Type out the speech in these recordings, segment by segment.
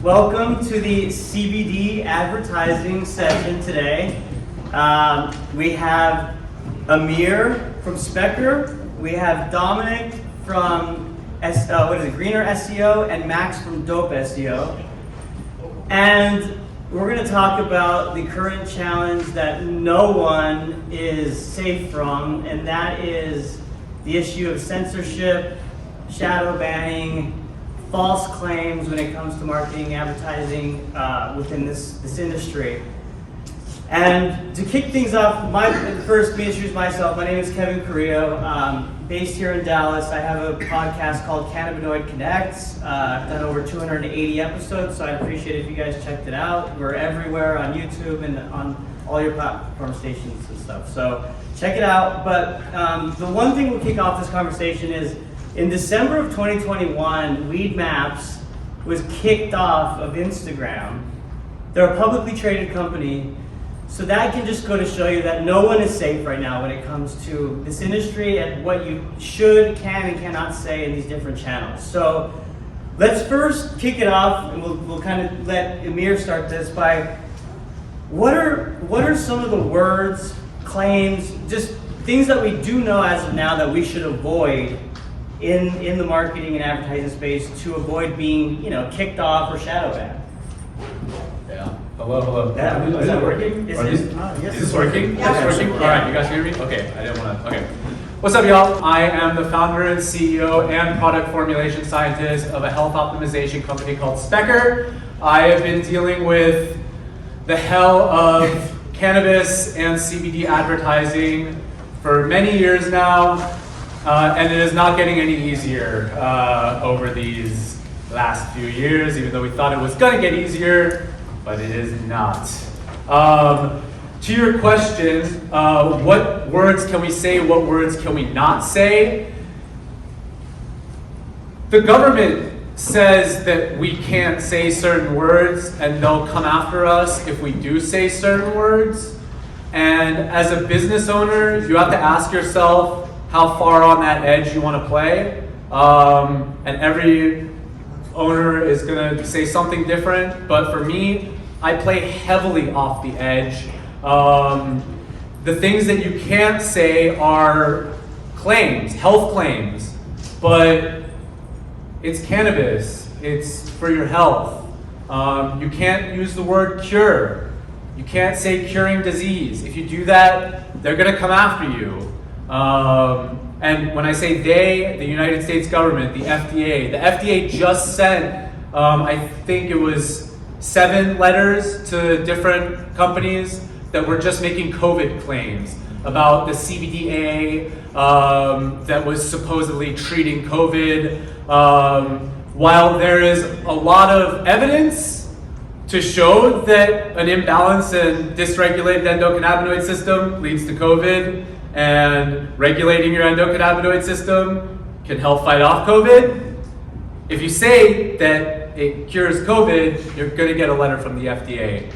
Welcome to the CBD advertising session today. We have Amir from Stecker. We have Dominic from Greener SEO and Max from Dope SEO. And we're going to talk about the current challenge that no one is safe from, and that is the issue of censorship, shadow banning, false claims when it comes to marketing, advertising within this industry. And to kick things off, first, me introduce myself. My name is Kevin Carrillo, based here in Dallas. I have a podcast called Cannabis Connects. I've done over 280 episodes, so I appreciate it if you guys checked it out. We're everywhere on YouTube and on all your platform stations and stuff. So check it out. But the one thing we'll kick off this conversation is, in December of 2021, Weed Maps was kicked off of Instagram. They're a publicly traded company, so that can just go to show you that no one is safe right now when it comes to this industry and what you should, can, and cannot say in these different channels. So let's first kick it off, and we'll kind of let Amir start this by, what are some of the words, claims, just things that we do know as of now that we should avoid in the marketing and advertising space to avoid being, kicked off or shadow banned? Yeah. Hello. Yeah. Is that working? Yes. Is this working? Yeah. It's working? All right, you guys hear me? Okay, I didn't want to. Okay. What's up, y'all? I am the founder and CEO and product formulation scientist of a health optimization company called Stecker. I have been dealing with the hell of cannabis and CBD advertising for many years now. And it is not getting any easier over these last few years, even though we thought it was going to get easier, but it is not. To your question, what words can we say, what words can we not say? The government says that we can't say certain words, and they'll come after us if we do say certain words. And as a business owner, you have to ask yourself how far on that edge you want to play. And every owner is going to say something different, but for me, I play heavily off the edge. The things that you can't say are claims, health claims, but it's cannabis, it's for your health. You can't use the word cure. You can't say curing disease. If you do that, they're going to come after you. And when I say they, the United States government, the FDA just sent, I think it was 7 letters to different companies that were just making COVID claims about the CBDA that was supposedly treating COVID. While there is a lot of evidence to show that an imbalance and dysregulated endocannabinoid system leads to COVID, and regulating your endocannabinoid system can help fight off COVID. If you say that it cures COVID, you're going to get a letter from the FDA.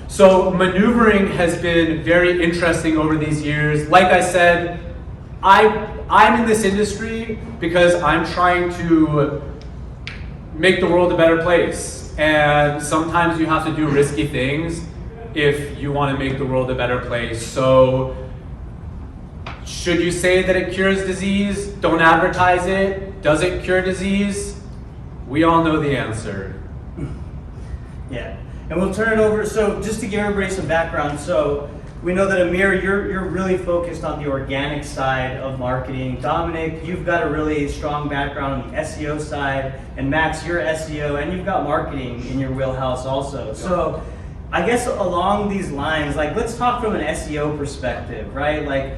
So maneuvering has been very interesting over these years. Like I said, I'm in this industry because I'm trying to make the world a better place. And sometimes you have to do risky things if you want to make the world a better place. So should you say that it cures disease? Don't advertise it. Does it cure disease? We all know the answer. Yeah, and we'll turn it over. So just to give everybody some background, so we know that Amir, you're really focused on the organic side of marketing. Dominic, you've got a really strong background on the SEO side, and Max, you're SEO, and you've got marketing in your wheelhouse also. So I guess along these lines, let's talk from an SEO perspective, right?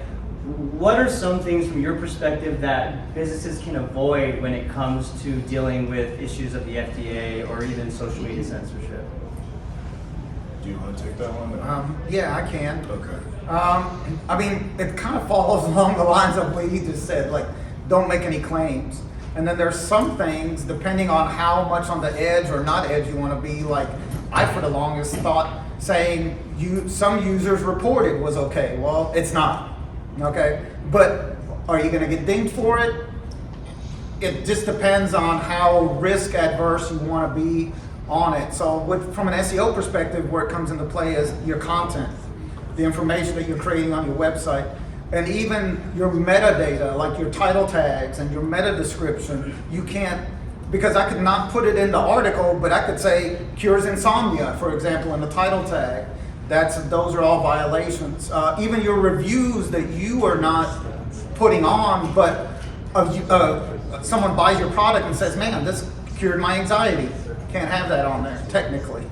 What are some things from your perspective that businesses can avoid when it comes to dealing with issues of the FDA or even social media censorship? Do you want to take that one? Yeah, I can. Okay. It kind of follows along the lines of what you just said, don't make any claims. And then there's some things, depending on how much on the edge or not edge you want to be, I for the longest thought saying some users reported was okay. Well, it's not. Okay, but are you going to get dinged for it? it just depends on how risk adverse you want to be on it. So from an SEO perspective, where it comes into play is your content, the information that you're creating on your website, and even your metadata, like your title tags and your meta description. You can't, because I could not put it in the article, but I could say cures insomnia, for example, in the title tag. Those are all violations. Even your reviews that you are not putting on, but someone buys your product and says, man, this cured my anxiety. Can't have that on there, technically.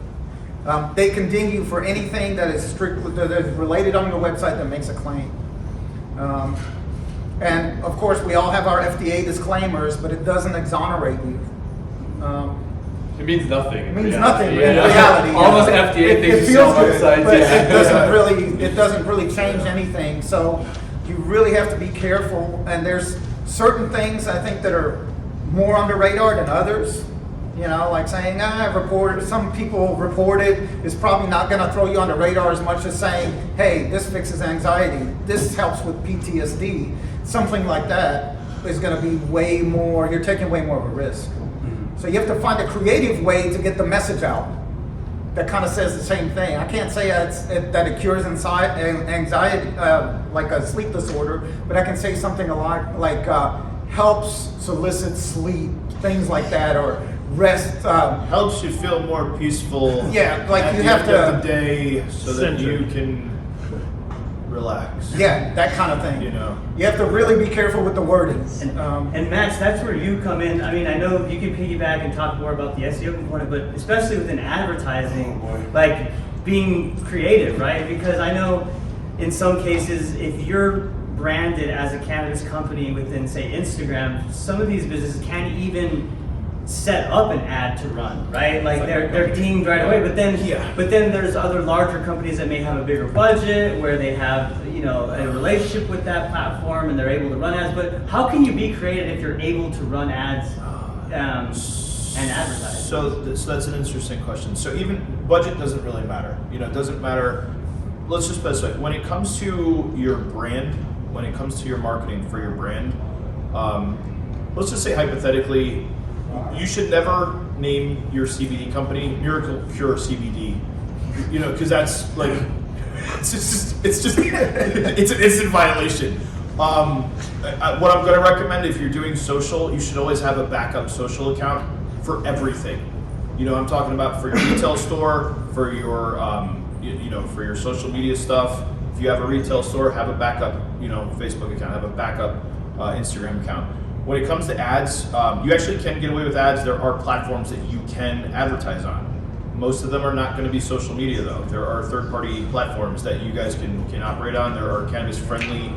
They can ding you for anything that is strictly that is related on your website that makes a claim. And of course, we all have our FDA disclaimers, but it doesn't exonerate you. It means nothing. It means nothing in reality. Almost FDA things it on feels good, websites. but Yeah. it doesn't really change anything. So you really have to be careful. And there's certain things I think that are more on the radar than others. You know, like saying, some people reported is probably not going to throw you on the radar as much as saying, hey, this fixes anxiety, this helps with PTSD. Something like that is going to be way more, you're taking way more of a risk. So you have to find a creative way to get the message out that kind of says the same thing. I can't say that it cures anxiety, like a sleep disorder, but I can say something a lot like helps solicit sleep, things like that, or rest. Helps you feel more peaceful. Yeah, like at you the have end to of the day, so that you can relax. Yeah, that kind of thing. You know, you have to really be careful with the wording. And Max, that's where you come in. I mean, I know you can piggyback and talk more about the SEO component, but especially within advertising, like being creative, right? Because I know in some cases, if you're branded as a cannabis company within, say, Instagram, some of these businesses can't even set up an ad to run, right? Like they're deemed right away. But then there's other larger companies that may have a bigger budget where they have, you know, a relationship with that platform and they're able to run ads. But how can you be creative if you're able to run ads and advertise? So that's an interesting question. So even budget doesn't really matter. You know, it doesn't matter. Let's just specify when it comes to your brand, when it comes to your marketing for your brand. Let's just say hypothetically, you should never name your CBD company Miracle Cure CBD, you know, because that's like, it's an instant violation. What I'm going to recommend, if you're doing social, you should always have a backup social account for everything. You know, I'm talking about for your retail store, for your, you know, for your social media stuff. If you have a retail store, have a backup, you know, Facebook account, have a backup Instagram account. When it comes to ads, you actually can get away with ads. There are platforms that you can advertise on. Most of them are not going to be social media, though. There are third-party platforms that you guys can operate on. There are cannabis-friendly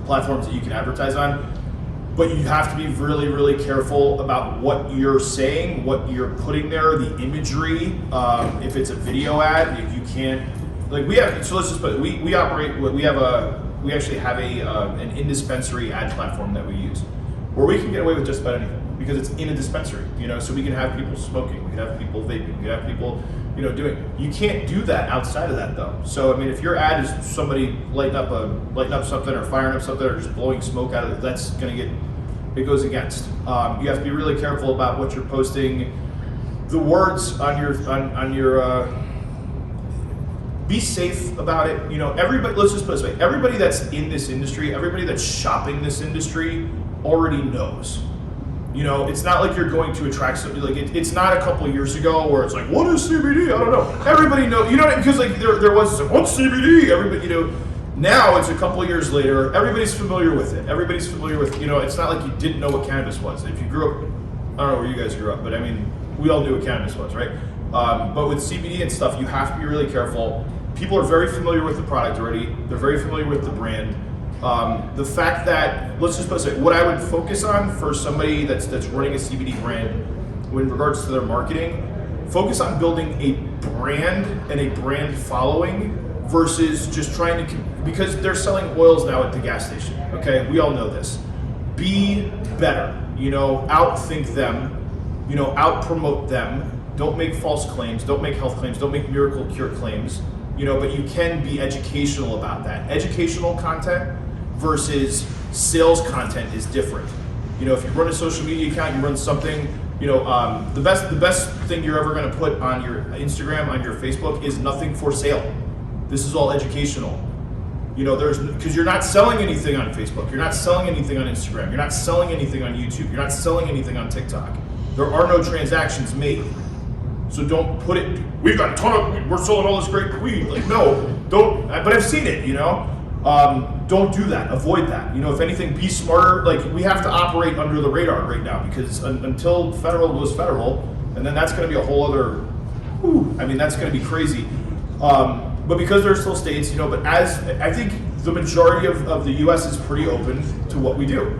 platforms that you can advertise on. But you have to be really, really careful about what you're saying, what you're putting there, the imagery. If it's a video ad, if you can't, like we have. So let's just put it, we operate. We actually have an in-dispensary ad platform that we use, where we can get away with just about anything because it's in a dispensary, you know. So we can have people smoking, we can have people vaping, we can have people, you know, doing. You can't do that outside of that, though. So I mean, if your ad is somebody lighting up something or firing up something or just blowing smoke out of it, that's gonna get, it goes against. You have to be really careful about what you're posting. The words on your be safe about it. You know, everybody, let's just put it this way, everybody that's in this industry, everybody that's shopping this industry already knows. You know, it's not like you're going to attract somebody, like it's not a couple of years ago where it's like, what is CBD? I don't know. Everybody knows, you know, because like there was, what's CBD? Everybody, you know, now it's a couple of years later, everybody's familiar with it. Everybody's familiar with, you know, it's not like you didn't know what cannabis was. If you grew up, I don't know where you guys grew up, but I mean, we all knew what cannabis was, right? But with CBD and stuff, you have to be really careful. People are very familiar with the product already. They're very familiar with the brand. The fact that, let's just put it this way, what I would focus on for somebody that's running a CBD brand in regards to their marketing, focus on building a brand and a brand following versus just trying to, because they're selling oils now at the gas station, okay? We all know this. Be better, you know, outthink them, you know, out-promote them. Don't make false claims, don't make health claims, don't make miracle cure claims. You know, but you can be educational about that. Educational content versus sales content is different. You know, if you run a social media account, you run something. You know, the best thing you're ever going to put on your Instagram, on your Facebook, is nothing for sale. This is all educational. You know, because you're not selling anything on Facebook, you're not selling anything on Instagram, you're not selling anything on YouTube, you're not selling anything on TikTok. There are no transactions made. So don't put it, we've got a ton of, we're selling all this great weed. Like, no, don't, but I've seen it, you know? Don't do that, avoid that. You know, if anything, be smarter. Like, we have to operate under the radar right now, because until federal goes federal, and then that's gonna be a whole other, I mean, that's gonna be crazy. But because there are still states, you know, but I think the majority of the US is pretty open to what we do.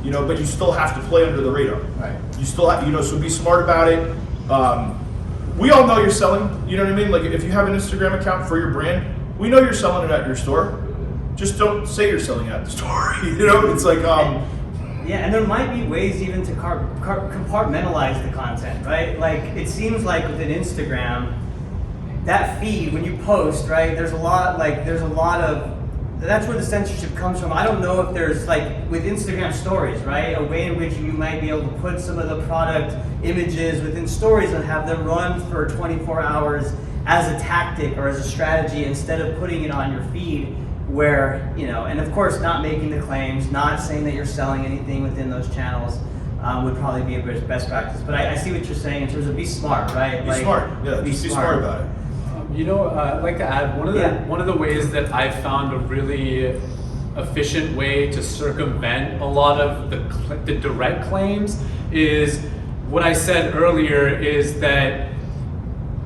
You know, but you still have to play under the radar. Right. You still have, you know, so be smart about it. We all know you're selling, you know what I mean? Like, if you have an Instagram account for your brand, we know you're selling it at your store. Just don't say you're selling it at the store. You know, it's like, yeah, and there might be ways even to compartmentalize the content, right? Like, it seems like within Instagram, that feed, when you post, right, there's a lot of, that's where the censorship comes from. I don't know if there's, like, with Instagram stories, right, a way in which you might be able to put some of the product images within stories and have them run for 24 hours as a tactic or as a strategy, instead of putting it on your feed, where, you know, and of course not making the claims, not saying that you're selling anything within those channels would probably be a best practice. But I see what you're saying in terms of be smart, right? be smart. Yeah, just be smart about it. You know, I'd like to add one of the ways that I've found a really efficient way to circumvent a lot of the direct claims is what I said earlier, is that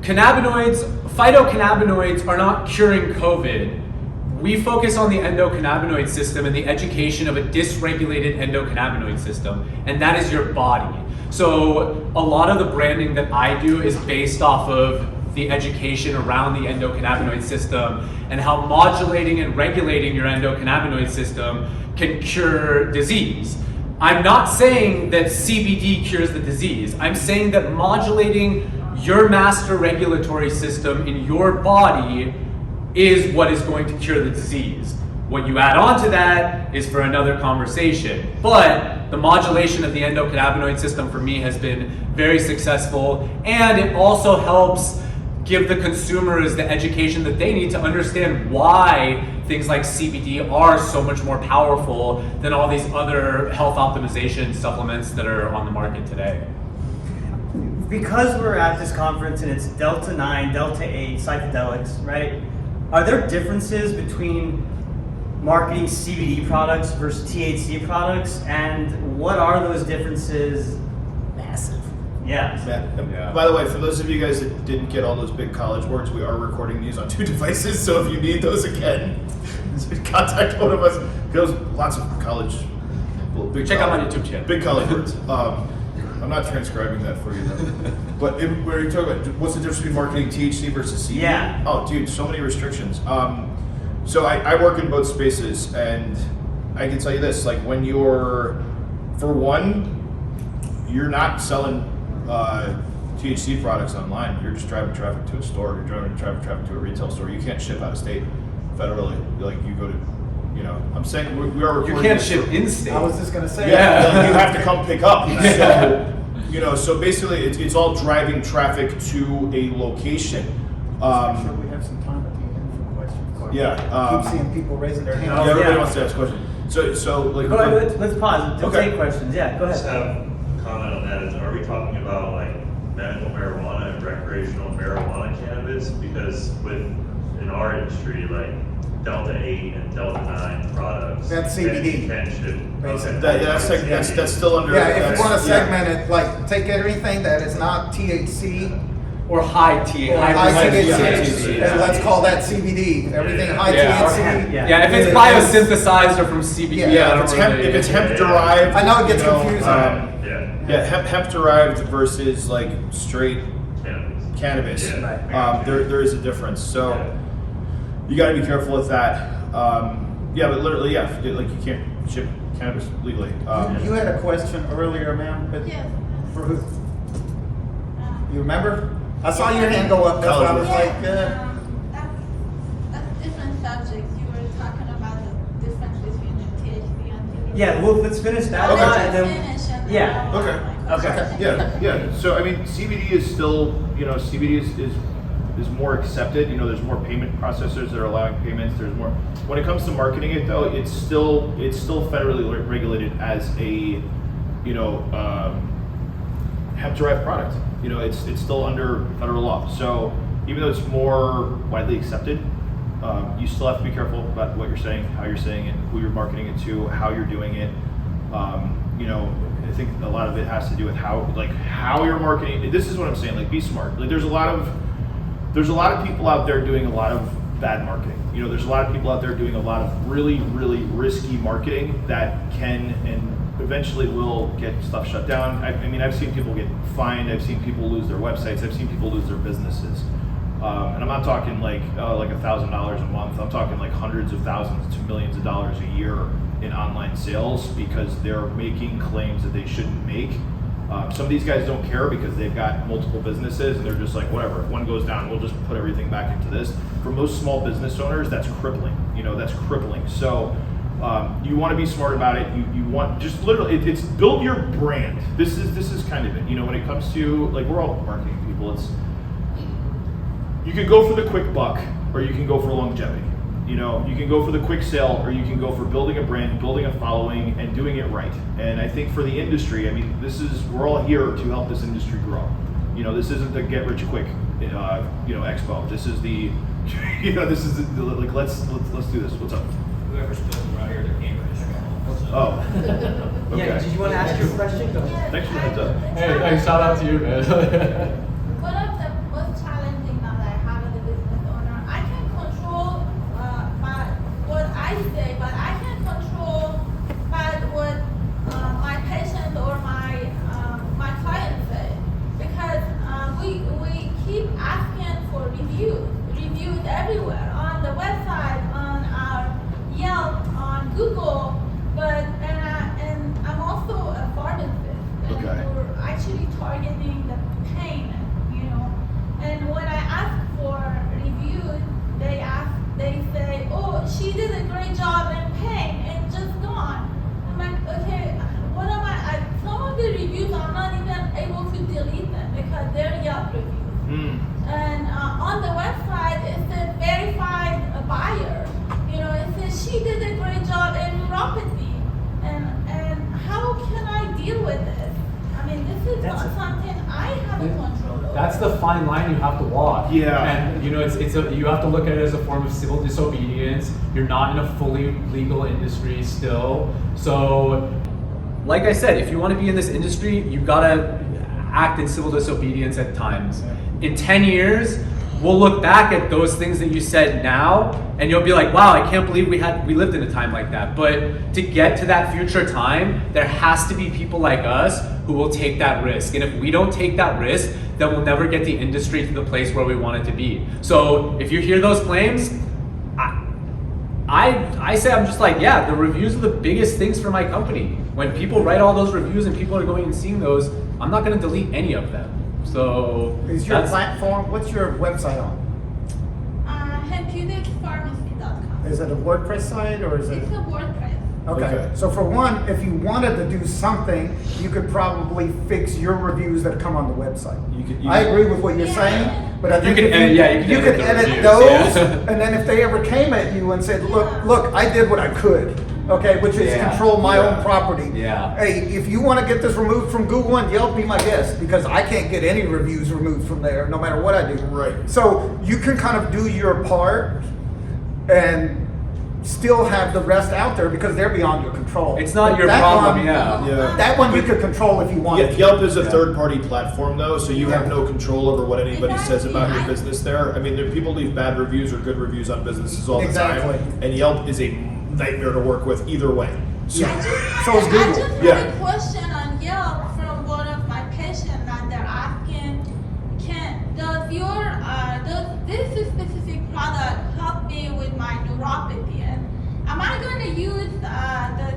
phytocannabinoids are not curing COVID. We focus on the endocannabinoid system and the education of a dysregulated endocannabinoid system, and that is your body. So a lot of the branding that I do is based off of the education around the endocannabinoid system and how modulating and regulating your endocannabinoid system can cure disease. I'm not saying that CBD cures the disease. I'm saying that modulating your master regulatory system in your body is what is going to cure the disease. What you add on to that is for another conversation. But the modulation of the endocannabinoid system for me has been very successful, and it also helps give the consumers the education that they need to understand why things like CBD are so much more powerful than all these other health optimization supplements that are on the market today. Because we're at this conference and it's Delta 9, Delta 8 psychedelics, right? Are there differences between marketing CBD products versus THC products? And what are those differences? Massive. Yeah. Yeah. By the way, for those of you guys that didn't get all those big college words, we are recording these on 2 devices, so if you need those again, contact one of us. There's lots of college. Check out my YouTube channel. Big college words. I'm not transcribing that for you though. But where you talking about what's the difference between marketing THC versus CBD? Yeah. Oh, dude, so many restrictions. So I work in both spaces, and I can tell you this: like, when you're, for one, you're not selling THC products online. You're just driving traffic to a store. You're driving traffic to a retail store. You can't ship out of state federally. Like, you go to, you know, I'm saying we are recording. You can't ship in state. I was just gonna say. Yeah, like, you have to come pick up. So, you know, so basically it's all driving traffic to a location. I'm sure we have some time at the end for questions. Yeah. Keep seeing people raising their hands. Yeah, everybody Yeah. wants to ask questions. So like. Go ahead, let's pause. Let's Okay. take questions. Yeah, go Just ahead. have a comment on that. Are we talking about like medical marijuana and recreational marijuana cannabis? Because in our industry, like Delta 8 and Delta 9 products. That's CBD. Can ship. Basically. That's still under. Yeah, if that's- you want to yeah. segment it, like take everything that is not THC Or high THC. or high THC, THC, yeah. and let's call that CBD. Everything Yeah. high Yeah. THC. Yeah, if it's biosynthesized or from CBD, Yeah, I Yeah, don't if it's hemp, really- if it's hemp derived. I know it gets you confusing. Yeah. Yeah, hemp derived versus like straight Cannabis. cannabis. Yeah. There is a difference. So Yeah. you got to be careful with that. Yeah, but literally, yeah, like you can't ship cannabis legally. You had a question earlier, ma'am. But Yes. for who? You remember? I saw your hand go up. That's why I was like, That's different subjects. You were talking about the difference between the THC and THC. Yeah, well, let's finish that I'll one, let and you then finish Yeah. Okay. Yeah. So I mean, CBD is still, CBD is more accepted. There's more payment processors that are allowing payments. There's more. When it comes to marketing it, though, it's still federally regulated as a, hemp-derived product. It's still under federal law. So even though it's more widely accepted, you still have to be careful about what you're saying, how you're saying it, who you're marketing it to, how you're doing it. I think a lot of it has to do with how you're marketing. This is what I'm saying. Be smart. There's a lot of people out there doing a lot of bad marketing. There's a lot of people out there doing a lot of really, really risky marketing that can and eventually will get stuff shut down. I mean, I've seen people get fined. I've seen people lose their websites. I've seen people lose their businesses. And I'm not talking like $1,000 a month. I'm talking like hundreds of thousands to millions of dollars a year in online sales because they're making claims that they shouldn't make. Some of these guys don't care because they've got multiple businesses and they're just like, whatever, if one goes down, we'll just put everything back into this. For most small business owners, that's crippling. That's crippling. So you want to be smart about it. You want just literally, it's build your brand. This is kind of it. When it comes to we're all marketing people. You can go for the quick buck or you can go for longevity. You can go for the quick sale or you can go for building a brand, building a following, and doing it right. And I think for the industry, I mean, we're all here to help this industry grow. This isn't the get rich quick, expo. This is the, let's do this. What's up? Whoever's building around here, they're Cambridge. Oh. Okay. Yeah, did you want to ask your question? Go ahead. Thanks for the heads up. Hey, shout out to you, man. One of the most challenging that I have as a business owner, I can control what I say, but I can't control what my patient or my client say, because we keep asking for reviews everywhere on the website, on our Yelp, on Google, and I'm also a pharmacist. Okay. And we're actually targeting the pain, And when I ask for reviews, they say, oh, she did a great job in pain and just gone. I'm like, okay, what am I some of the reviews I'm not even able to delete them because they're Yelp reviews. And on the website, it says verified buyer. It says she did a great job in neuropathy. And how can I deal with this? I mean, this is not something I have control over. That's the fine line you have to walk. Yeah. And you have to look at it as a form of civil disobedience. You're not in a fully legal industry still. So, like I said, if you want to be in this industry, you've got to act in civil disobedience at times. In 10 years, we'll look back at those things that you said now, and you'll be like, wow, I can't believe we lived in a time like that. But to get to that future time, there has to be people like us who will take that risk. And if we don't take that risk, then we'll never get the industry to the place where we want it to be. So if you hear those claims, I say, I'm just like, yeah, the reviews are the biggest things for my company. When people write all those reviews and people are going and seeing those, I'm not going to delete any of them. So Is your platform, what's your website on? Hempeuticpharmacy.com. Is it a WordPress site or is it? It's a WordPress. Okay. So for one, if you wanted to do something, you could probably fix your reviews that come on the website. I agree with what you're saying, but I think you could edit reviews, those, yeah. and then if they ever came at you and said, look, I did what I could, okay, which is Yeah. control my own property. Yeah. Hey, if you want to get this removed from Google and Yelp, be my guest, because I can't get any reviews removed from there, no matter what I do. Right. So you can kind of do your part and still have the rest out there because they're beyond your control. It's not your That problem, one- Yeah. That one you could control if you wanted. Yeah, Yelp is a third-party platform, though, so you have no control over what anybody says about your Exactly. business there. I mean, people leave bad reviews or good reviews on businesses all the Exactly. time, and Yelp is a nightmare to work with either way. So, Yeah. So is I Google. just Yeah. had a question on Yelp from one of my patients that they're asking, does this specific product help me with my neuropathy? And am I going to use the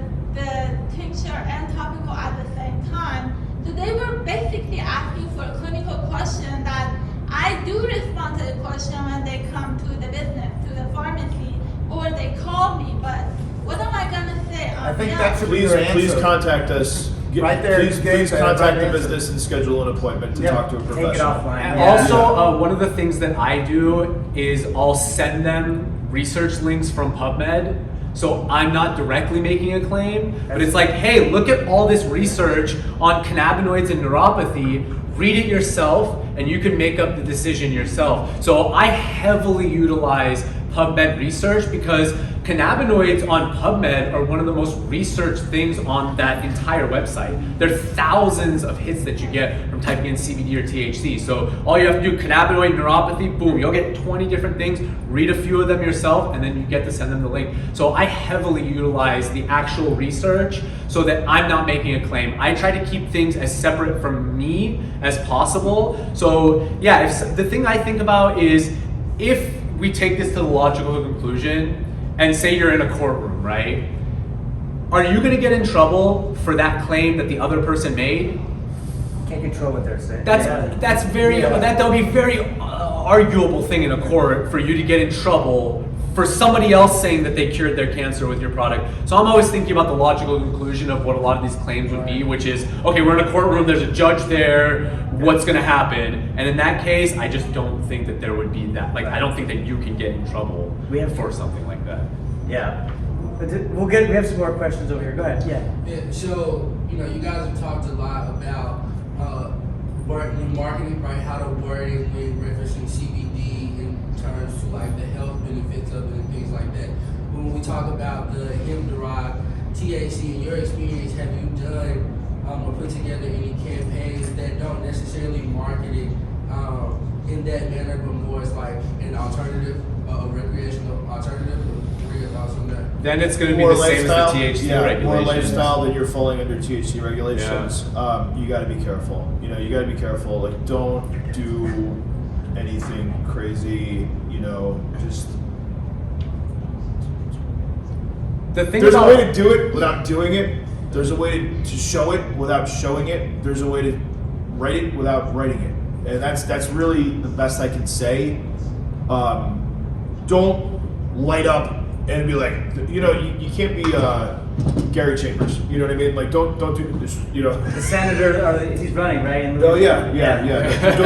tincture and topical at the same time? So they were basically asking for a clinical question that I do respond to the question when they come to the business, to the pharmacy, or they call me, but what am I going to say on I think Yelp? that should be please your answer. contact us Right there, Please, you gave that contact right the answer. business and schedule an appointment to Yep, talk to a take it professional. offline. And Yeah. also, one of the things that I do is I'll send them research links from PubMed. So I'm not directly making a claim, but it's like, hey, look at all this research on cannabinoids and neuropathy. Read it yourself, and you can make up the decision yourself. So I heavily utilize PubMed research because cannabinoids on PubMed are one of the most researched things on that entire website. There are thousands of hits that you get from typing in CBD or THC. So all you have to do, cannabinoid neuropathy, boom, you'll get 20 different things, read a few of them yourself, and then you get to send them the link. So I heavily utilize the actual research so that I'm not making a claim. I try to keep things as separate from me as possible. So yeah, the thing I think about is if we take this to the logical conclusion, and say you're in a courtroom, right? Are you gonna get in trouble for that claim that the other person made? Can't control what they're saying. That's very, that'll be very arguable thing in a court for you to get in trouble for somebody else saying that they cured their cancer with your product. So I'm always thinking about the logical conclusion of what a lot of these claims would be, which is, okay, we're in a courtroom, there's a judge there, what's gonna happen? And in that case, I just don't think that there would be that, like, I don't think that you can get in trouble for something like that. Yeah. We have some more questions over here. Go ahead. Yeah. Yeah, so, you guys have talked a lot about when marketing, right, how to word it when referencing CBD in terms to like the health benefits of it and things like that. When we talk about the hemp-derived THC, in your experience, have you done or put together any campaigns that don't necessarily market it in that manner, but more as like an alternative, a recreational alternative? What are your thoughts on that? Then it's gonna be More the same as the lifestyle, THC yeah, regulations. more lifestyle than you're falling under THC regulations. You got to be careful. You got to be careful. Like, don't do anything crazy. Just The thing there's a about way to do it without doing it. There's a way to show it without showing it. There's a way to write it without writing it, and that's really the best I can say. Don't light up and be like, you can't be Gary Chambers. You know what I mean? Like, don't do this. The senator, he's running, right? Oh yeah.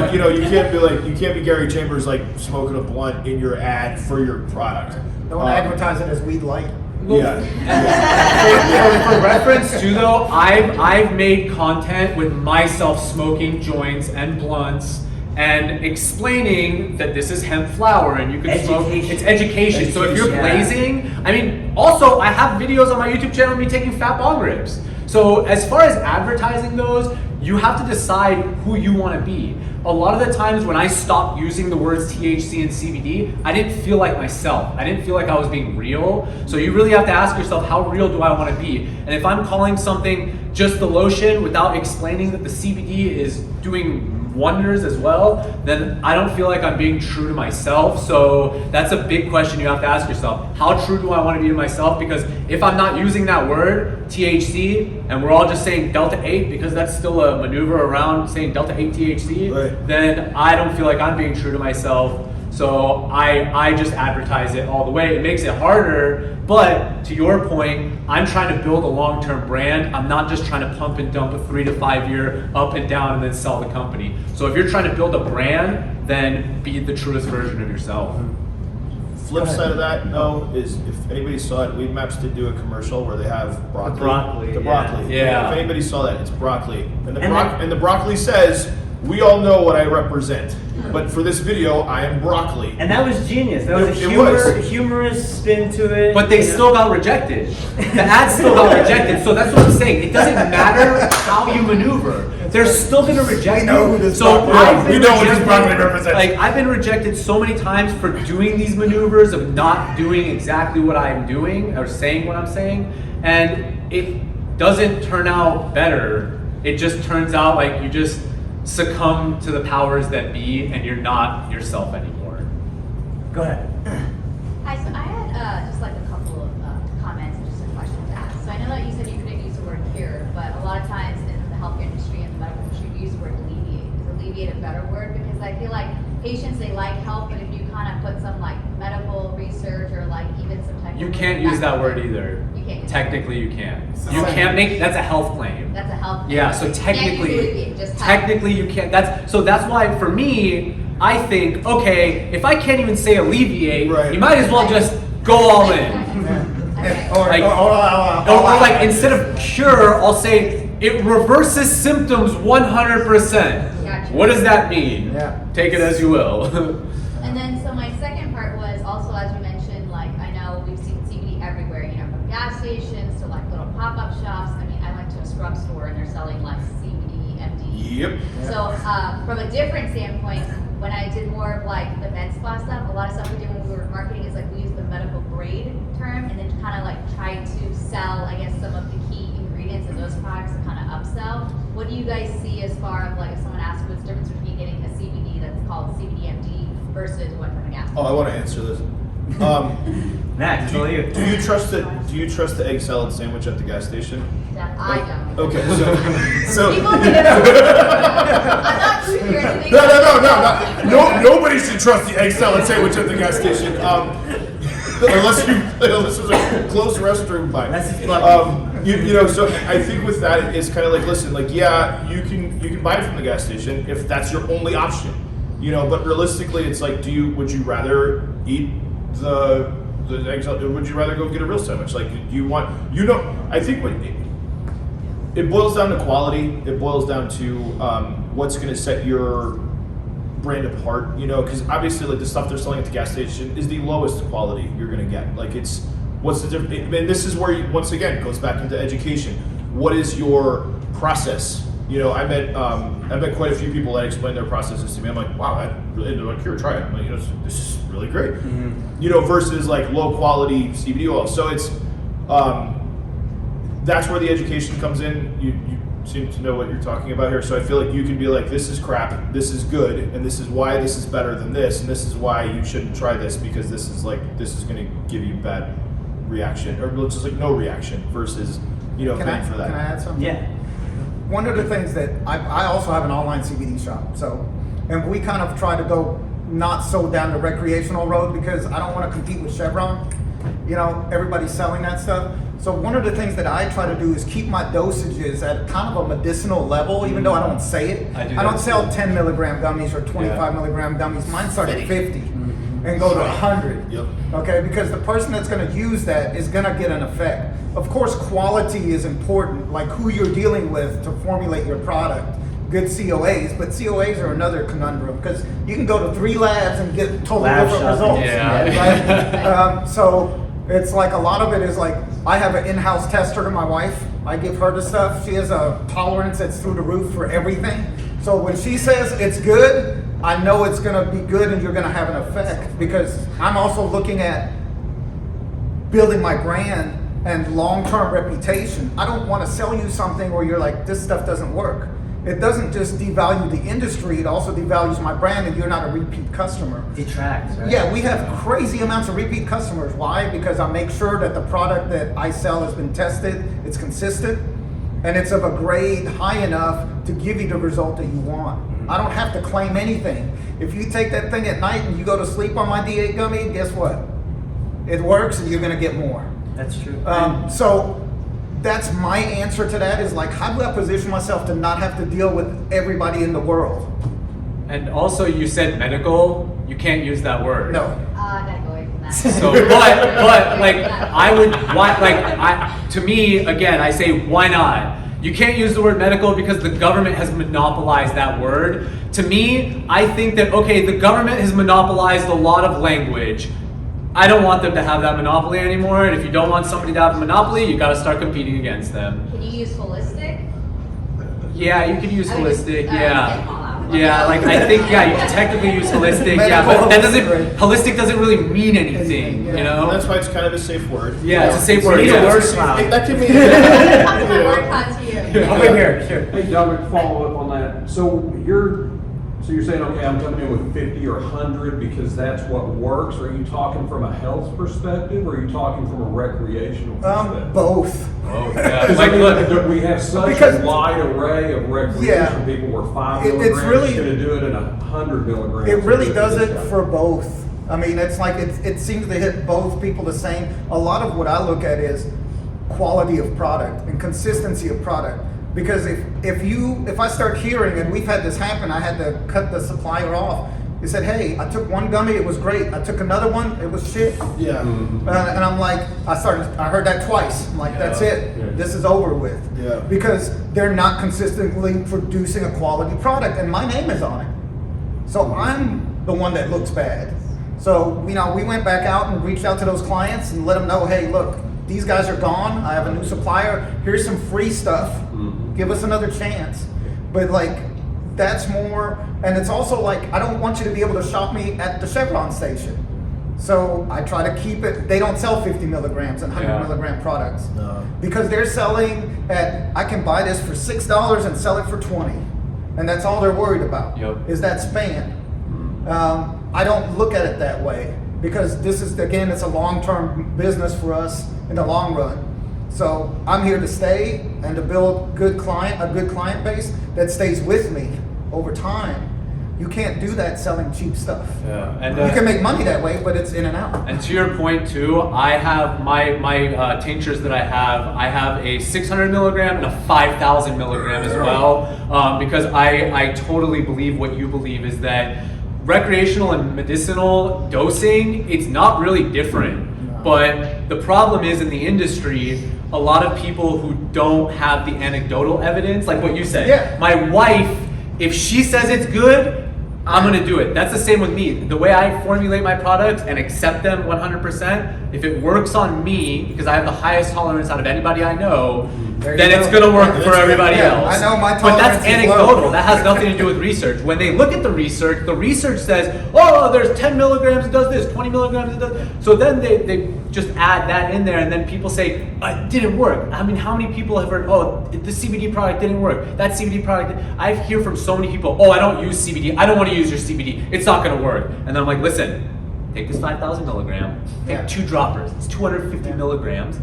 You can't be Gary Chambers like smoking a blunt in your ad for your product. Don't advertise it as weed light. For reference too, though, I've made content with myself smoking joints and blunts and explaining that this is hemp flower and you can smoke. It's education. So if you're blazing, also I have videos on my YouTube channel of me taking fat bong rips. So as far as advertising goes, you have to decide who you want to be. A lot of the times when I stopped using the words THC and CBD, I didn't feel like myself. I didn't feel like I was being real. So you really have to ask yourself, how real do I want to be? And if I'm calling something just the lotion without explaining that the CBD is doing wonders as well, then I don't feel like I'm being true to myself. So that's a big question you have to ask yourself. How true do I want to be to myself? Because if I'm not using that word, THC, and we're all just saying Delta 8, because that's still a maneuver around saying Delta 8 THC, right, then I don't feel like I'm being true to myself. So I just advertise it all the way. It makes it harder, but to your point, I'm trying to build a long-term brand. I'm not just trying to pump and dump a 3 to 5 year up and down and then sell the company. So if you're trying to build a brand, then be the truest version of yourself. Flip side of that, though, is if anybody saw it, Weed Maps did do a commercial where they have broccoli. Broccoli, The broccoli. Yeah. If anybody saw that, it's broccoli. And the, And and the broccoli says, we all know what I represent. But for this video, I am broccoli. And that was genius. That was It was. humorous spin to it. But they still got rejected. The ad still got rejected. So that's what I'm saying. It doesn't matter how you maneuver. They're still gonna reject you. So I've been rejected. Like, I've been rejected so many times for doing these maneuvers of not doing exactly what I'm doing or saying what I'm saying, and it doesn't turn out better. It just turns out like you just succumb to the powers that be and you're not yourself anymore. Go ahead. Hi, so I had just like a couple of comments and just a question to ask. So I know that you said you couldn't use the word cure, but a lot of times in the healthcare industry and the medical industry, we use the word alleviate. Is alleviate a better word? Because I feel like patients, they like help, but if you kind of put some like medical research or like even some technical. You can't use that word either. You can't. Technically, you can't. You can't make, that's a health claim. That's a health. Yeah, so You can't use technically, alleviate, just health. technically you can't, that's why for me, I think, okay, if I can't even say alleviate, Right. you might as well just go all in. Okay. Or like instead of cure, I'll say it reverses symptoms 100%. Gotcha. What does that mean? Yeah. Take it as you will. And then, so my second part was also, as you mentioned, like, I know we've seen CBD everywhere, you know, from gas stations to like little pop-up shops. I mean, I went to a scrub store and they're selling like CBD, MD. Yep. So, from a different standpoint, when I did more of like the med spa stuff, a lot of stuff we did when we were marketing is like we used the medical grade term and then kind of like tried to sell, I guess, some of the key ingredients in those products to kind of upsell. What do you guys see as far as like if someone asks what's the difference between getting a CBD that's called CBD MD versus one from a gas? Oh, I want to answer this. Matt, it's all you. Do you trust the egg salad sandwich at the gas station? That I don't. Okay, so People think I'm not creepy or anything. no, nobody should trust the egg salad sandwich at the gas station. Unless there's a closed restroom by. That's just lucky. You know, so I think with that it's kind of like, listen, like, yeah, you can buy it from the gas station if that's your only option, you know. But realistically, it's like, would you rather eat the egg salad? Would you rather go get a real sandwich? Like, do you want, you know? I think it boils down to quality. It boils down to what's going to set your brand apart, you know, because obviously like the stuff they're selling at the gas station is the lowest quality you're going to get. Like, it's, what's the difference? And this is where once again it goes back into education. What is your process? You know, I met quite a few people that explained their processes to me. I'm like, wow, I really like, here, try it. I'm like, you know, this is really great. You know, versus like low quality CBD oil. So it's that's where the education comes in. You seem to know what you're talking about here. So I feel like you can be like, this is crap, this is good, and this is why this is better than this, and this is why you shouldn't try this because this is going to give you bad reaction, or just like no reaction versus, you know, paying for that. Can I add something? Yeah. One of the things that I also have an online CBD shop, so, and we kind of try to go not so down the recreational road because I don't want to compete with Chevron. You know, everybody's selling that stuff. So one of the things that I try to do is keep my dosages at kind of a medicinal level, even though I don't say it. I don't sell 10 milligram gummies or 25 milligram gummies. Mine start at 50 and go to 100. Yep. Okay, because the person that's going to use that is going to get an effect. Of course, quality is important, like who you're dealing with to formulate your product. Good COAs, but COAs are another conundrum because you can go to 3 labs and get totally Lab different shopping. results. Yeah. Right? So it's like a lot of it is like, I have an in-house tester to my wife. I give her the stuff. She has a tolerance that's through the roof for everything. So when she says it's good, I know it's gonna be good and you're gonna have an effect because I'm also looking at building my brand and long-term reputation. I don't wanna sell you something where you're like, this stuff doesn't work. It doesn't just devalue the industry, it also devalues my brand and you're not a repeat customer. Detracts, right? Yeah, we have crazy amounts of repeat customers. Why? Because I make sure that the product that I sell has been tested, it's consistent, and it's of a grade high enough to give you the result that you want. I don't have to claim anything. If you take that thing at night and you go to sleep on my D8 gummy, guess what? It works and you're gonna get more. That's true. So that's my answer to that is like, how do I position myself to not have to deal with everybody in the world? And also you said medical, you can't use that word. No. I gotta go away from that. So, but like, I would, to me, again, I say, why not? You can't use the word medical because the government has monopolized that word. To me, I think that, okay, the government has monopolized a lot of language. I don't want them to have that monopoly anymore. And if you don't want somebody to have a monopoly, you gotta start competing against them. Can you use holistic? Yeah, you can use I would just- holistic, I would yeah. get all out. Yeah, like I think, yeah, you can technically use holistic, yeah, but that doesn't, holistic doesn't really mean anything, you know? That's why it's kind of a safe word. Yeah, it's a safe word, Need a yeah. word cloud. That can mean Word cloud to you. Over here, sure. Hey, Dominic, follow up on that. So you're saying, okay, I'm coming in with 50 or 100 because that's what works. Are you talking from a health perspective or are you talking from a recreational perspective? Both. Oh, yeah, Because like, look, we have such Because- a wide array of recreational Yeah. people where 5 It's milligrams really- is going to do it and 100 milligrams. It really is does gonna do it this. for both. I mean, it's like it seems to hit both people the same. A lot of what I look at is quality of product and consistency of product. Because if I start hearing, and we've had this happen, I had to cut the supplier off. He said, hey, I took one gummy, it was great. I took another one, it was shit. Yeah. And I'm like, I heard that twice. I'm like, that's it. Yeah. This is over with. Yeah. Because they're not consistently producing a quality product, and my name is on it. So I'm the one that looks bad. So, you know, we went back out and reached out to those clients and let them know, hey, look, these guys are gone. I have a new supplier. Here's some free stuff. Give us another chance. But like, that's more, and it's also like, I don't want you to be able to shop me at the Chevron station. So I try to keep it, they don't sell 50 milligrams and 100 milligram products. No. Because they're selling at, I can buy this for $6 and sell it for 20. And that's all they're worried about, is that span. I don't look at it that way, because this is, again, it's a long-term business for us in the long run. So I'm here to stay and to build a good client base that stays with me over time. You can't do that selling cheap stuff. Yeah, and you can make money that way, but it's in and out. And to your point too, I have my tinctures that I have a 600 milligram and a 5,000 milligram as well, because I totally believe what you believe is that recreational and medicinal dosing, it's not really different. But the problem is, in the industry, a lot of people who don't have the anecdotal evidence, like what you said. Yeah. My wife, if she says it's good, I'm gonna do it. That's the same with me. The way I formulate my products and accept them 100%, if it works on me, because I have the highest tolerance out of anybody I know, then it's gonna work for everybody else. I know my But that's tolerance is anecdotal. low. That has nothing to do with research. When they look at the research says, oh, there's 10 milligrams, it does this, 20 milligrams, it does. So then they just add that in there, and then people say, it didn't work. I mean, how many people have heard, oh, the CBD product didn't work. That CBD product, I hear from so many people, oh, I don't use CBD. I don't want to use your CBD. It's not going to work. And then I'm like, listen, take this 5,000 milligram, take 2 droppers. It's 250 milligrams.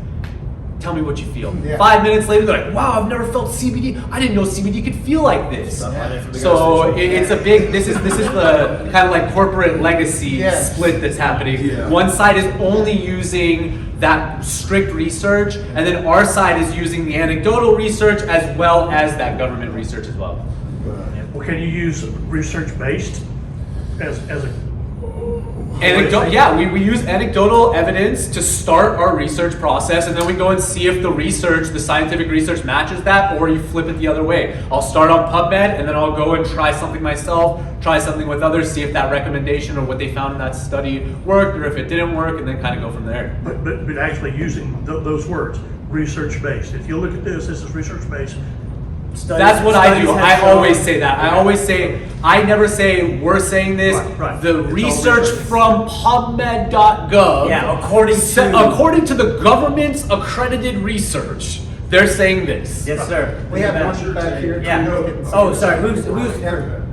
Tell me what you feel. 5 minutes later, they're like, wow, I've never felt CBD. I didn't know CBD could feel like this. So it's a big, this is the kind of like corporate legacy split that's happening. Yeah. One side is only using that strict research, and then our side is using the anecdotal research as well as that government research as well. Well, can you use research-based as a... We use anecdotal evidence to start our research process, and then we go and see if the scientific research matches that, or you flip it the other way. I'll start on PubMed, and then I'll go and try something myself, try something with others, see if that recommendation or what they found in that study worked, or if it didn't work, and then kind of go from there. But actually using those words, research-based. If you look at this is research-based. That's what I do. I always say that. I never say we're saying this. Right. The research from PubMed.gov. Yeah, according to the government's accredited research, they're saying this. Yes, sir. We have one back here. Yeah. Oh, sorry. Who's?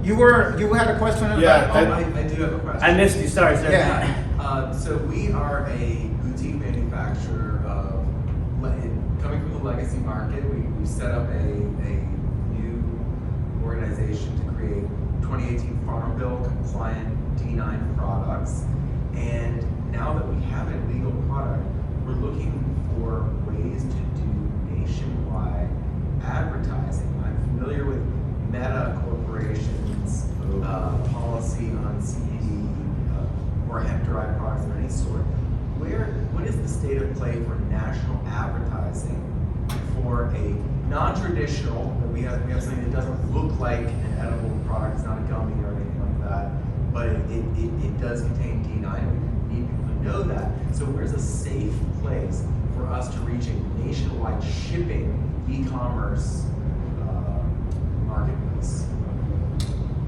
You had a question in the back? I do have a question. I missed you. Sorry, sir. Yeah. So we are a boutique manufacturer of, coming from the legacy market, we set up a new organization to create 2018 Farm Bill compliant D9 products. And now that we have a legal product, we're looking for ways to do nationwide advertising. I'm familiar with Meta Corporation's policy on CBD or hemp-derived products of any sort. What is the state of play for national advertising for a non-traditional, that we have something that doesn't look like an edible product, it's not a gummy or anything like that, but it does contain D9. We need people to know that. So where's a safe place for us to reach a nationwide shipping e-commerce marketplace?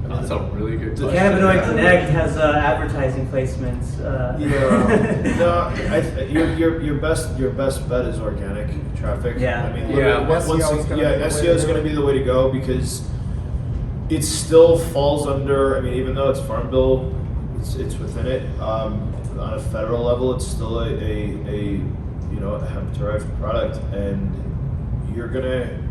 That's a really good question. Cannabinoid Connect has advertising placements. Your best bet is organic traffic. Yeah. I mean, SEO is going to be the way to go, because it still falls under. I mean, even though it's Farm Bill, it's within it. On a federal level, it's still a hemp-derived product, and you're gonna.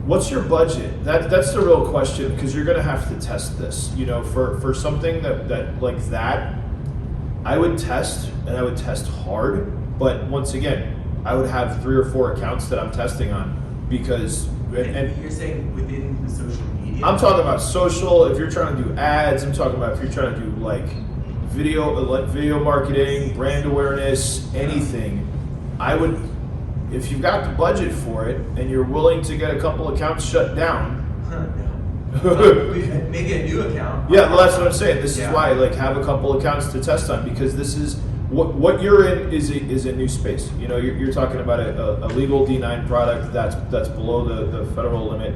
What's your budget? That's the real question, because you're gonna have to test this. For something that like that, I would test, and I would test hard, but once again, I would have 3 or 4 accounts that I'm testing on because, and you're saying within the social media? I'm talking about social. If you're trying to do ads, I'm talking about if you're trying to do like video marketing, brand awareness, anything. I would, if you've got the budget for it and you're willing to get a couple accounts shut down. Maybe a new account. Yeah, well, that's what I'm saying. This is why, like, have a couple accounts to test on because this is what you're in is a new space. You know, you're talking about a legal D9 product that's below the federal limit.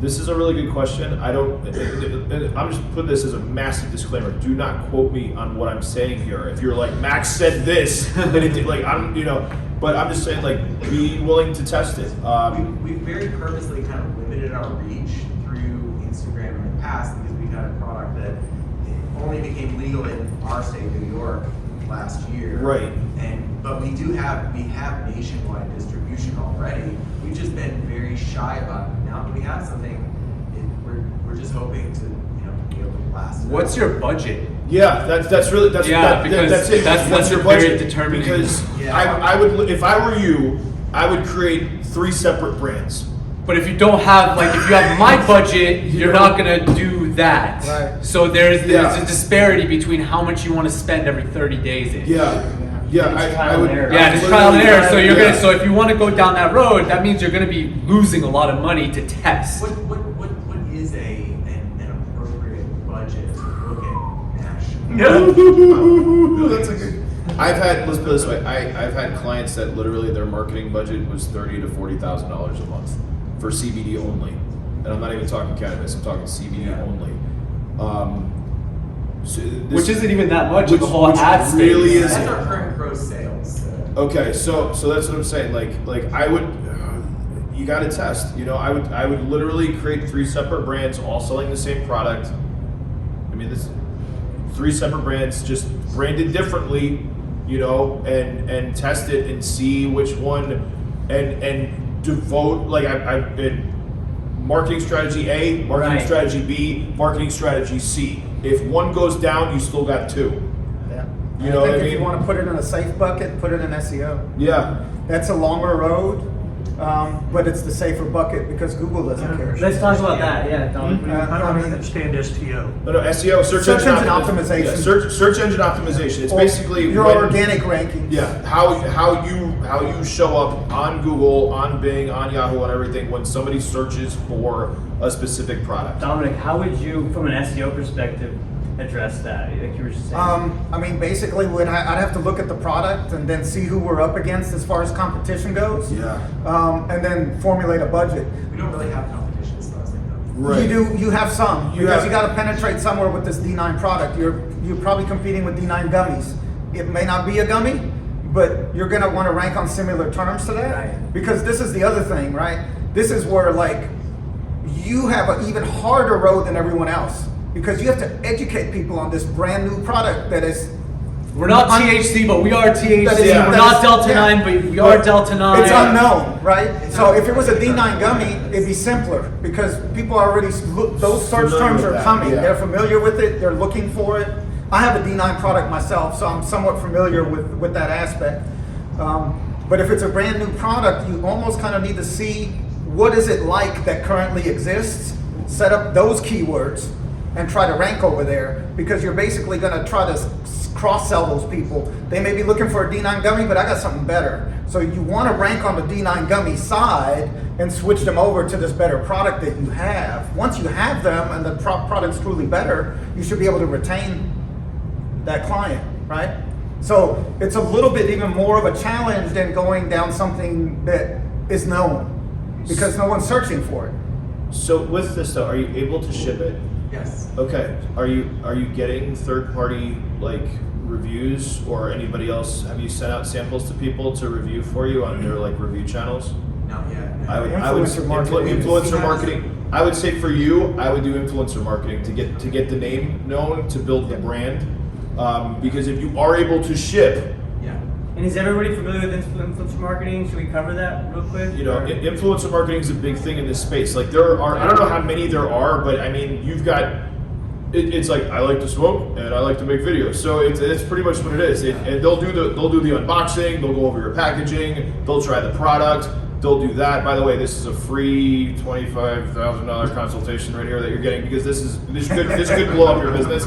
This is a really good question. I'm just putting this as a massive disclaimer. Do not quote me on what I'm saying here. If you're like Max said this, then it, like I'm, you know. But I'm just saying, like, be willing to test it. We've very purposely kind of limited our reach through Instagram in the past because we had a product that only became legal in our state, New York, last year. Right. But we have nationwide distribution already. We've just been very shy about it. Now that we have something, we're just hoping to be able to blast it. What's your budget? Yeah, that's really that's it. That's your very budget determining. because I would, if I were you, I would create 3 separate brands. But if you don't have, like, if you have my budget, you're not gonna do that. Right. So there's a disparity between how much you want to spend every 30 days in. I would. Yeah, just trial and error. So you're gonna. So if you want to go down that road, that means you're gonna be losing a lot of money to test. What is an appropriate budget to look at national? That's a good. Let's put it this way. I've had clients that literally their marketing budget was $30,000 to $40,000 a month for CBD only, and I'm not even talking cannabis. I'm talking CBD only. Which isn't even that much of the whole ad space. Really is. That's our current gross sales. Okay, so that's what I'm saying. Like I would, you got to test. You know, I would literally create 3 separate brands, all selling the same product. I mean, this 3 separate brands, just branded differently. You know, and test it and see which one, and devote. Like I've been marketing strategy A, marketing strategy B, marketing strategy C. If one goes down, you still got 2. Yeah. You know what I mean? If you want to put it in a safe bucket, put it in SEO. Yeah. That's a longer road, but it's the safer bucket because Google doesn't care. Let's talk about that. Yeah, Dom. I don't understand STO. No, SEO, search engine optimization. Yeah, search engine optimization. It's basically your organic rankings. Yeah, how you show up on Google, on Bing, on Yahoo, on everything when somebody searches for a specific product. Dominic, how would you, from an SEO perspective, address that? Like you were just saying. I mean, basically, when I'd have to look at the product and then see who we're up against as far as competition goes. Yeah. And then formulate a budget. We don't really have competition, so that's like Right. You have some. You got to penetrate somewhere with this D9 product. You're probably competing with D9 gummies. It may not be a gummy, but you're gonna want to rank on similar terms to that. Right. Because this is the other thing, right? This is where like you have an even harder road than everyone else because you have to educate people on this brand new product that is. We're not THC, but we are THC. We're not is, Delta 9, but we are Delta 9. It's unknown, right? So if it was a D9 gummy, it'd be simpler because people already those search terms are coming. Yeah. They're familiar with it. They're looking for it. I have a D9 product myself, so I'm somewhat familiar with that aspect. But if it's a brand new product, you almost kind of need to see what is it like that currently exists, set up those keywords, and try to rank over there because you're basically going to try to cross-sell those people. They may be looking for a D9 gummy, but I got something better. So you want to rank on the D9 gummy side and switch them over to this better product that you have. Once you have them and the product's truly better, you should be able to retain that client, right? So it's a little bit even more of a challenge than going down something that is known because no one's searching for it. So with this though, are you able to ship it? Yes. Okay. Are you getting third-party like reviews or anybody else? Have you sent out samples to people to review for you on their like review channels? Not yet. No. I would influencer marketing. I would say for you, I would do influencer marketing to get the name known, to build the brand. Because if you are able to ship, and is everybody familiar with influencer marketing? Should we cover that real quick? you know, influencer marketing is a big thing in this space. Like there are, I don't know how many there are, but I mean, you've got it's like I like to smoke and I like to make videos, so it's pretty much what it is. And they'll do the unboxing, they'll go over your packaging, they'll try the product, they'll do that. By the way, this is a free $25,000 consultation right here that you're getting, because this could blow up your business.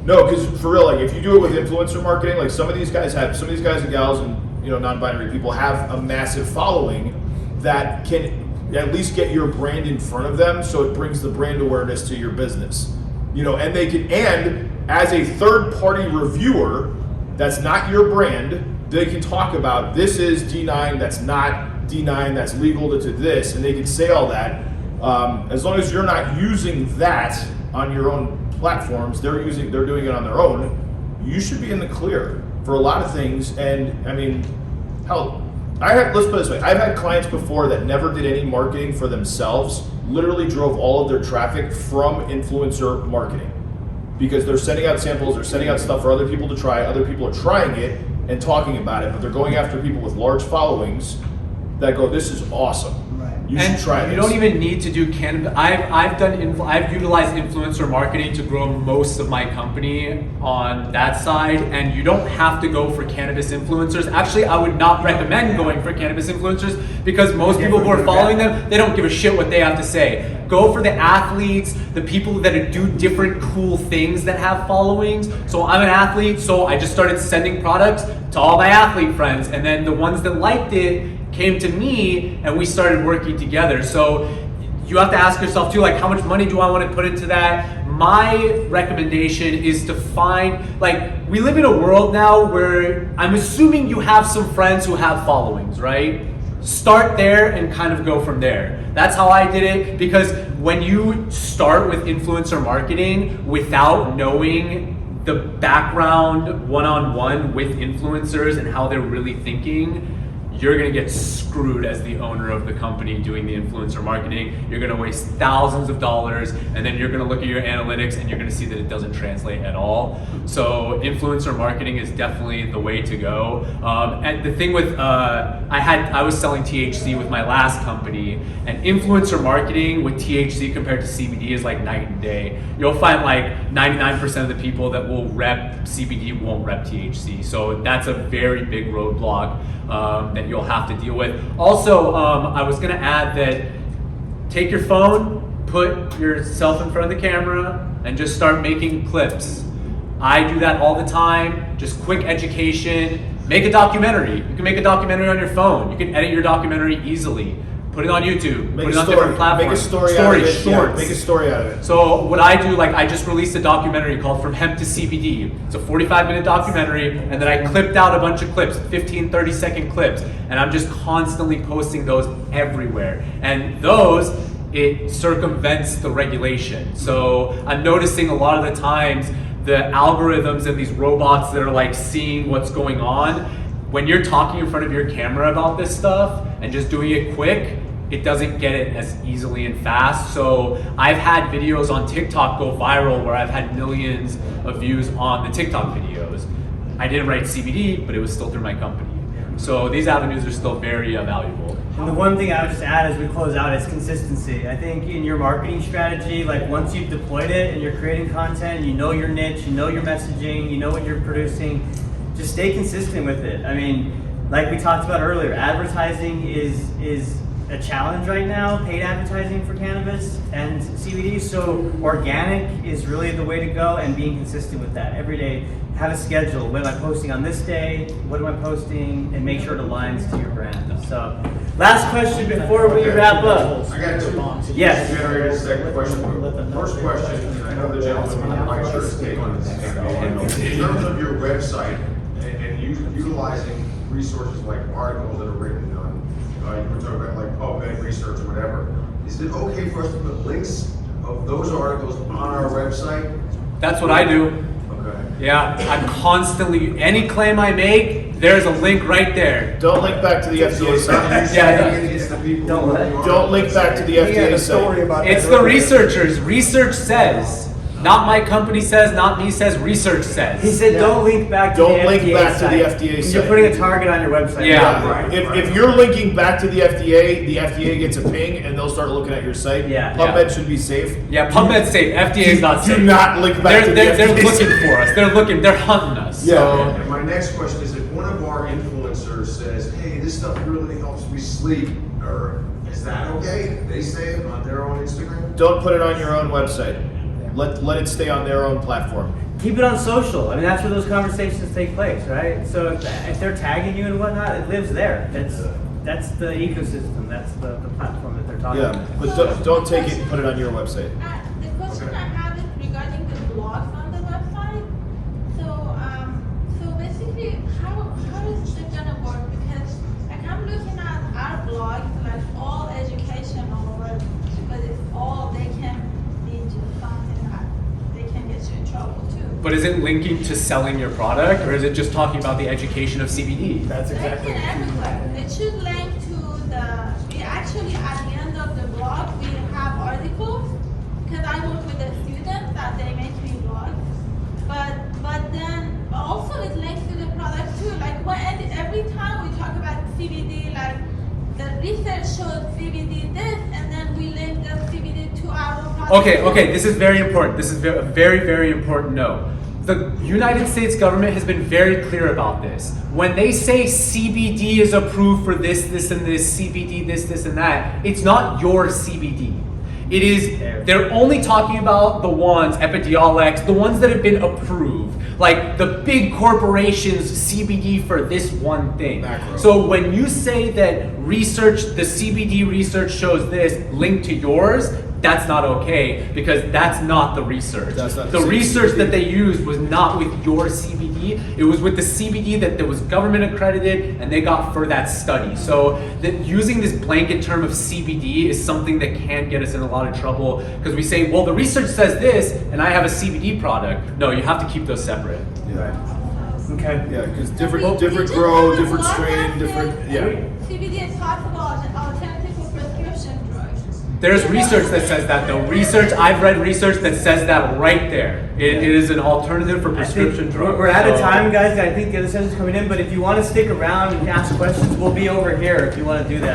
No, because for real, like if you do it with influencer marketing, like some of these guys and gals and non-binary people have a massive following that can at least get your brand in front of them, so it brings the brand awareness to your business. And they can, and as a third-party reviewer, that's not your brand, they can talk about this is D9, that's not D9, that's legal to this, and they can say all that. As long as you're not using that on your own platforms, they're doing it on their own, you should be in the clear for a lot of things. And I mean, hell, let's put it this way, I've had clients before that never did any marketing for themselves, literally drove all of their traffic from influencer marketing, because they're sending out samples, they're sending out stuff for other people to try, other people are trying it and talking about it, but they're going after people with large followings that go, this is awesome. You should try this. You don't even need to do cannabis. I've utilized influencer marketing to grow most of my company on that side, and you don't have to go for cannabis influencers. Actually, I would not recommend going for cannabis influencers, because most people who are following them, they don't give a shit what they have to say. Go for the athletes, the people that do different cool things that have followings. So I'm an athlete, so I just started sending products to all my athlete friends, and then the ones that liked it came to me, and we started working together. So you have to ask yourself too, like, how much money do I want to put into that? My recommendation is to find, like, we live in a world now where I'm assuming you have some friends who have followings, right? Start there and kind of go from there. That's how I did it, because when you start with influencer marketing without knowing the background one-on-one with influencers and how they're really thinking, you're gonna get screwed as the owner of the company doing the influencer marketing. You're gonna waste thousands of dollars, and then you're gonna look at your analytics and you're gonna see that it doesn't translate at all. So influencer marketing is definitely the way to go. And the thing with, I was selling THC with my last company, and influencer marketing with THC compared to CBD is like night and day. You'll find like 99% of the people that will rep CBD won't rep THC. So that's a very big roadblock that you'll have to deal with. Also, I was gonna add that take your phone, put yourself in front of the camera, and just start making clips. I do that all the time, just quick education. Make a documentary. You can make a documentary on your phone. You can edit your documentary easily. Put it on YouTube, put it on different platforms. Make a story out of it. Shorts. Yeah, make a story out of it. So what I do, like I just released a documentary called From Hemp to CBD. It's a 45-minute documentary, and then I clipped out a bunch of clips, 15, 30-second clips, and I'm just constantly posting those everywhere. And those, it circumvents the regulation. So I'm noticing a lot of the times the algorithms and these robots that are like seeing what's going on, when you're talking in front of your camera about this stuff and just doing it quick, it doesn't get it as easily and fast. So I've had videos on TikTok go viral where I've had millions of views on the TikTok videos. I didn't write CBD, but it was still through my company. So these avenues are still very valuable. And the one thing I would just add as we close out is consistency. I think in your marketing strategy, like once you've deployed it and you're creating content, you know your niche, you know your messaging, you know what you're producing, just stay consistent with it. I mean, like we talked about earlier, advertising is a challenge right now, paid advertising for cannabis and CBD, so organic is really the way to go, and being consistent with that every day. Have a schedule. What am I posting on this day? What am I posting? And make sure it aligns to your brand. So, last question before we wrap up. I got two. Yes. Generated second question. First question, I know the gentleman, I'm quite sure his take on this. In terms of your website and utilizing resources like articles that are written on, you were talking about like PubMed research or whatever, is it okay for us to put links of those articles on our website? That's what I do. Okay. Yeah, I'm constantly, any claim I make, there's a link right there. Don't link back to the FDA site. Don't link back to the FDA site. It's the researchers. Research says. Not my company says, not me says, research says. He said, don't link back to Don't the link FDA back to the site. FDA You're site. putting a target on your website. Yeah. Right. If you're linking back to the FDA gets a ping and they'll start looking at your site. Yeah. PubMed should be safe. Yeah, PubMed's safe. FDA is not safe. Do not link back to the They're FDA looking site. for us. They're hunting us. Yeah. So. And my next question is, if one of our influencers says, hey, this stuff really helps me sleep, or is that okay? They say it on their own Instagram? Don't put it on your own website. Let it stay on their own platform. Keep it on social. I mean, that's where those conversations take place, right? So if they're tagging you and whatnot, it lives there. That's the ecosystem. That's the platform that they're talking Yeah, about. but don't take it and put it on your website. The question I have is regarding the blogs on the website. So basically, how is it gonna work? Because like I'm looking at our blogs, like all educational, but it's all they can lead to something that they can get you in trouble too. But is it linking to selling your product, or is it just talking about the education of CBD? That's exactly. They can everywhere. It should link to we actually at the end of the blog, we have articles, because I work with the students that they make me blogs. But then also it links to the product too. Like every time we talk about CBD, like the research shows CBD this, and then we link the CBD to our product. Okay, this is very important. This is a very, very important note. The United States government has been very clear about this. When they say CBD is approved for this, and this, CBD, this, and that, it's not your CBD. It is, they're only talking about the ones, Epidiolex, the ones that have been approved. Like the big corporations, CBD for this one thing. Macro. So when you say that the CBD research shows this linked to yours, that's not okay, because that's not the research. That's not the the research CBD. that they used was not with your CBD. It was with the CBD that was government accredited and they got for that study. So that using this blanket term of CBD is something that can get us in a lot of trouble, because we say, well, the research says this and I have a CBD product. No, you have to keep those separate. Okay. Yeah, because We different just grow, have a different blog strain, that different, says yeah. CBD is possible as an alternative for prescription drugs. There's research that says that though. I've read research that says that right there. It is an alternative for prescription drugs. We're out of So- time, guys. I think the other session's coming in, but if you want to stick around and ask questions, we'll be over here if you want to do that.